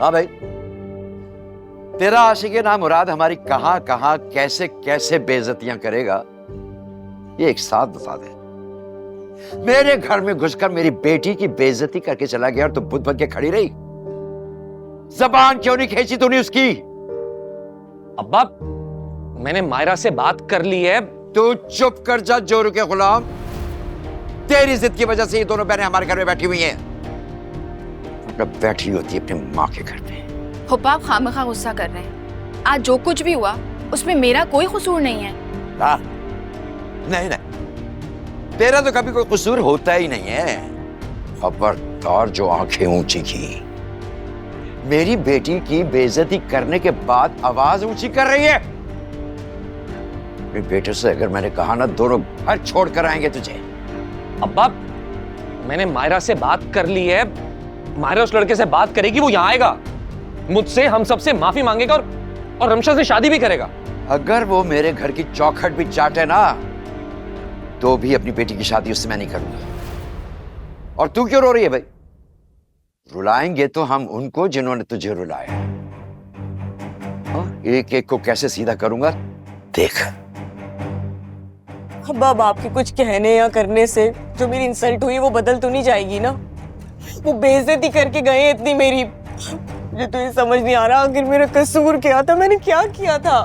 हाँ भाई, तेरा आशिक़े नामुराद हमारी कहां कहां कैसे कैसे बेइज्जतियां करेगा, ये एक साथ बता दे। मेरे घर में घुसकर मेरी बेटी की बेइज्जती करके चला गया और तू बुद्ध बन के खड़ी रही। जबान क्यों नहीं खींची तूने उसकी? अब्बा, मैंने मायरा से बात कर ली है। तू चुप कर जा जोरू के गुलाम। तेरी जिद की वजह से ये दोनों बहनें हमारे घर में बैठी हुई हैं। मतलब बैठी होती है अपने माँ के घर पे। फूफा, आप खामखा गुस्सा कर रहे हैं। आज जो कुछ भी हुआ उसमें मेरा कोई कसूर नहीं है। नहीं नहीं, तेरा तो कभी कोई कसूर होता ही नहीं है। खबरदार जो आंखें ऊंची की, मेरी बेटी की बेइज्जती करने के बाद आवाज ऊंची कर रही है। मेरे बेटे से अगर मैंने कहा ना, दोनों घर छोड़ कर आएंगे तुझे। अब्बा, मैंने मायरा से बात कर ली है। मायरा उस लड़के से बात करेगी, वो यहाँ आएगा, मुझसे हम सबसे माफी मांगेगा और रमशा से शादी भी करेगा। अगर वो मेरे घर की चौखट भी चाटे ना, तो भी अपनी बेटी की शादी उससे मैं नहीं करूंगा। और तू क्यों रो रही है भाई? रुलाएंगे तो हम उनको जिन्होंने तुझे रुलाया। एक एक को कैसे सीधा करूंगा देख। अब आपके कुछ कहने या करने से जो मेरी इंसल्ट हुई वो बदल तो नहीं जाएगी ना? वो बेइज्जती करके गए इतनी मेरी, मुझे तो ये समझ नहीं आ रहा आखिर मेरा कसूर क्या था, मैंने क्या किया था?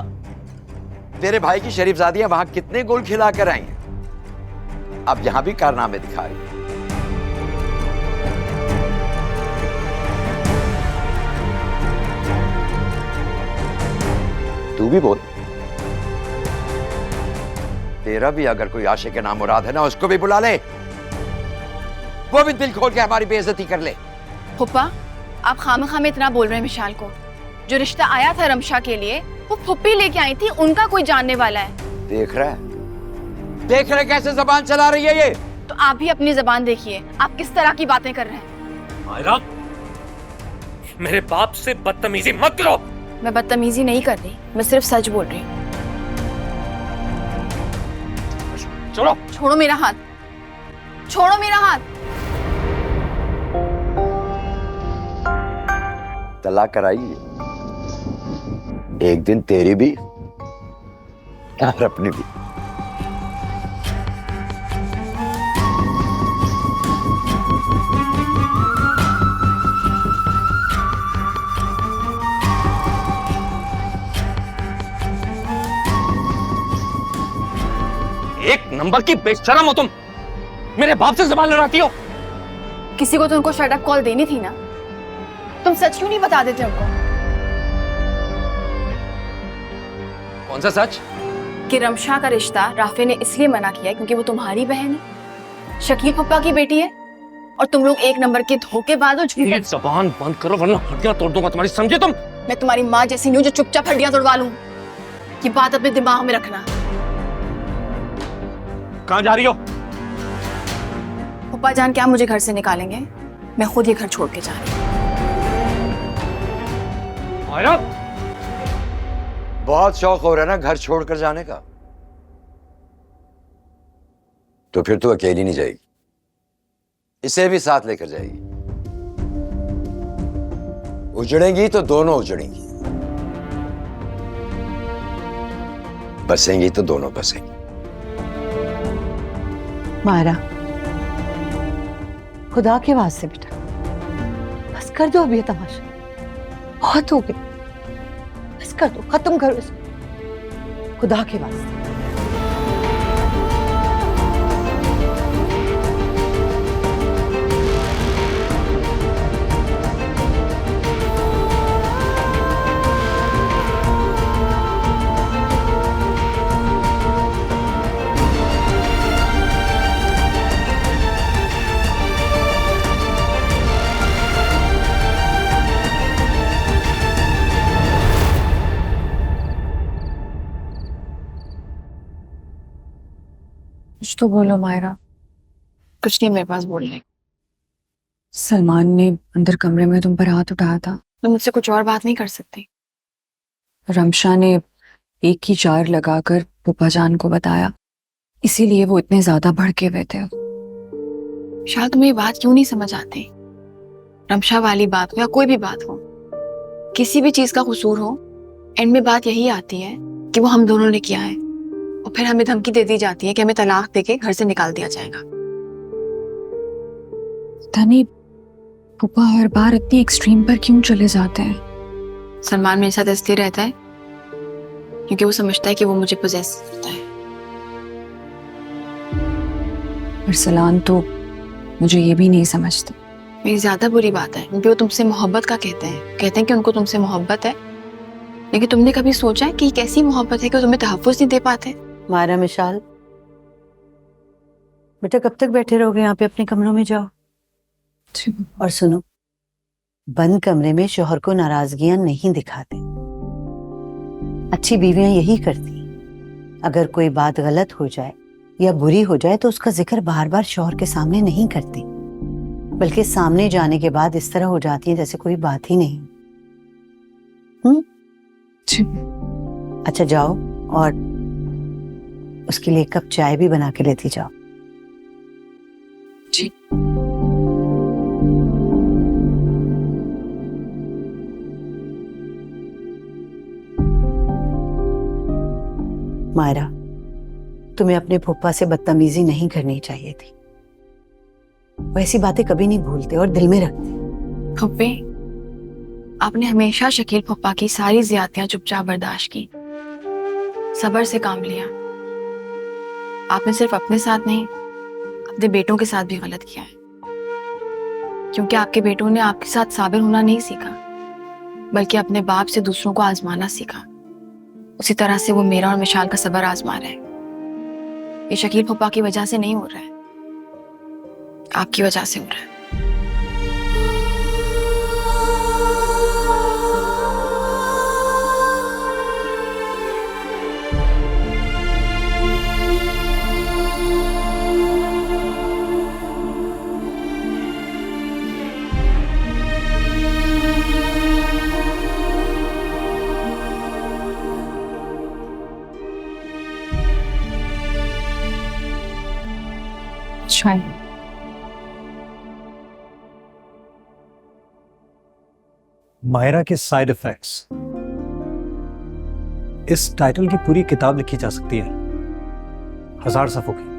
तेरे भाई की शरीफजादियां वहां कितने गोल खिला कर आई हैं, अब यहां भी कारनामे दिखा रही है। तू भी बोल। तेरा भी अगर कोई आशिक़े नामुराद है ना, उसको भी बुला ले, वो भी दिल खोल के हमारी बेइज्जती कर ले। फूफा, आप खामखा में इतना बोल रहे हैं विशाल को। जो रिश्ता आया था रमशा के लिए, वो फुप्पी लेके आई थी, उनका कोई जानने वाला है। देख रहा है कैसे जबान चला रही है ये? तो आप भी अपनी जबान देखिए, आप किस तरह की बातें कर रहे हैं। मायरा, मेरे बाप से बदतमीजी मत करो। मैं बदतमीजी नहीं कर रही, मैं सिर्फ सच बोल रही हूँ। चलो, छोड़ो मेरा हाथ, छोड़ो मेरा हाथ। तलाक कराई, एक दिन तेरी भी और अपनी भी। एक नंबर की बेशरम हो तुम, मेरे बाप से जबान लड़ाती हो। किसी को तो उनको शट अप कॉल देनी थी ना, तुम सच क्यों नहीं बता देते उनको? कौन सा सच? कि रमशा का रिश्ता राफे ने इसलिए मना किया क्योंकि वो तुम्हारी बहन है, शकील पप्पा की बेटी है, और तुम लोग एक नंबर के धोखेबाज हो, झूठे। जबान बंद करो वरना हड्डियां तोड़ दूंगा तुम्हारी, समझे तुम? मैं तुम्हारी माँ जैसी नहीं हूँ जो चुपचाप हड्डियां तोड़वा लूं। ये बात अपने दिमाग में रखना। कहाँ जा रही हो? पप्पा जान क्या मुझे घर से निकालेंगे? मैं खुद ये घर छोड़ के जा रही हूँ। मायरा, बहुत शौक हो रहा है ना घर छोड़कर जाने का, तो फिर तू अकेली नहीं जाएगी, इसे भी साथ लेकर जाएगी। उजड़ेंगी तो दोनों उजड़ेंगी, बसेंगी तो दोनों बसेंगी। मायरा, खुदा के वास्ते बेटा बस कर दो अभी ये तमाशा, बहुत हो गया, बस कर दो, खत्म करो इसको, खुदा के वास्ते। कुछ तो बोलो मायरा। कुछ नहीं मेरे पास बोलने। सलमान ने अंदर कमरे में तुम पर हाथ उठाया था। तुम मुझसे कुछ और बात नहीं कर सकती? रमशा ने एक ही जार लगाकर पुप्पा जान को बताया, इसीलिए वो इतने ज्यादा भड़के हुए थे। शायद तुम्हें ये बात क्यों नहीं समझ आती? रमशा वाली बात हो या कोई भी बात हो, किसी भी चीज का कसूर हो, एंड में बात यही आती है कि वो हम दोनों ने किया है, और फिर हमें धमकी दे दी जाती है कि हमें तलाक देके घर से निकाल दिया जाएगा। पता नहीं पापा हर बार इतनी एक्सट्रीम पर क्यों चले जाते हैं। सलमान मेरे साथ इसलिए रहता है क्योंकि वो समझता है कि वो मुझे पोजेस करता है। अरसलान तो मुझे ये भी नहीं समझता। मेरी ज्यादा बुरी बात है क्योंकि वो तुमसे मोहब्बत का कहते हैं कि उनको तुमसे मोहब्बत है, लेकिन तुमने कभी सोचा है कि कैसी मोहब्बत है कि वो तुम्हें तहफ्फुज़ नहीं दे पाते? मायरा, मिशाल, बेटा कब तक बैठे रहोगे यहाँ पे? अपने कमरों में जाओ। और सुनो, बंद कमरे में शौहर को नाराजगियां नहीं दिखाते। अच्छी बीवियां यही करती। अगर कोई बात गलत हो जाए या बुरी हो जाए तो उसका जिक्र बार बार शौहर के सामने नहीं करती, बल्कि सामने जाने के बाद इस तरह हो जाती है जैसे कोई बात ही नहीं। अच्छा जाओ और उसके लिए एक कप चाय भी बना के लेती जाओ। जी। मायरा, तुम्हें अपने फूफा से बदतमीजी नहीं करनी चाहिए थी। वैसी बातें कभी नहीं भूलते और दिल में रखते। फुप्पी, आपने हमेशा शकील पप्पा की सारी ज्यादतियां चुपचाप बर्दाश्त की, सब्र से काम लिया। आपने सिर्फ अपने साथ नहीं, अपने बेटों के साथ भी गलत किया है, क्योंकि आपके बेटों ने आपके साथ साबिर होना नहीं सीखा, बल्कि अपने बाप से दूसरों को आजमाना सीखा। उसी तरह से वो मेरा और मिशाल का सब्र आजमा रहे हैं। ये शकील पप्पा की वजह से नहीं हो रहा है, आपकी वजह से हो रहा है। चाय। मायरा के साइड इफेक्ट्स, इस टाइटल की पूरी किताब लिखी जा सकती है, 1000 सफ़ों की।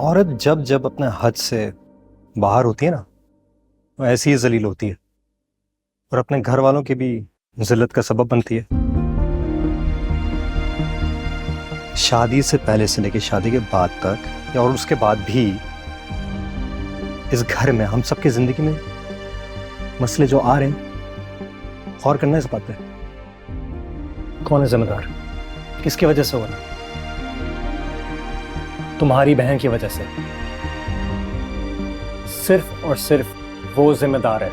औरत जब जब अपने हद से बाहर होती है ना, वो ऐसी ही जलील होती है और अपने घर वालों की भी जिल्लत का सबब बनती है। शादी से पहले से लेकर शादी के बाद तक और उसके बाद भी इस घर में हम सबकी जिंदगी में मसले जो आ रहे हैं, गौर करना इस बात पे, कौन है जिम्मेदार, किसकी वजह से हो रहा है? तुम्हारी बहन की वजह से। सिर्फ और सिर्फ वो जिम्मेदार है।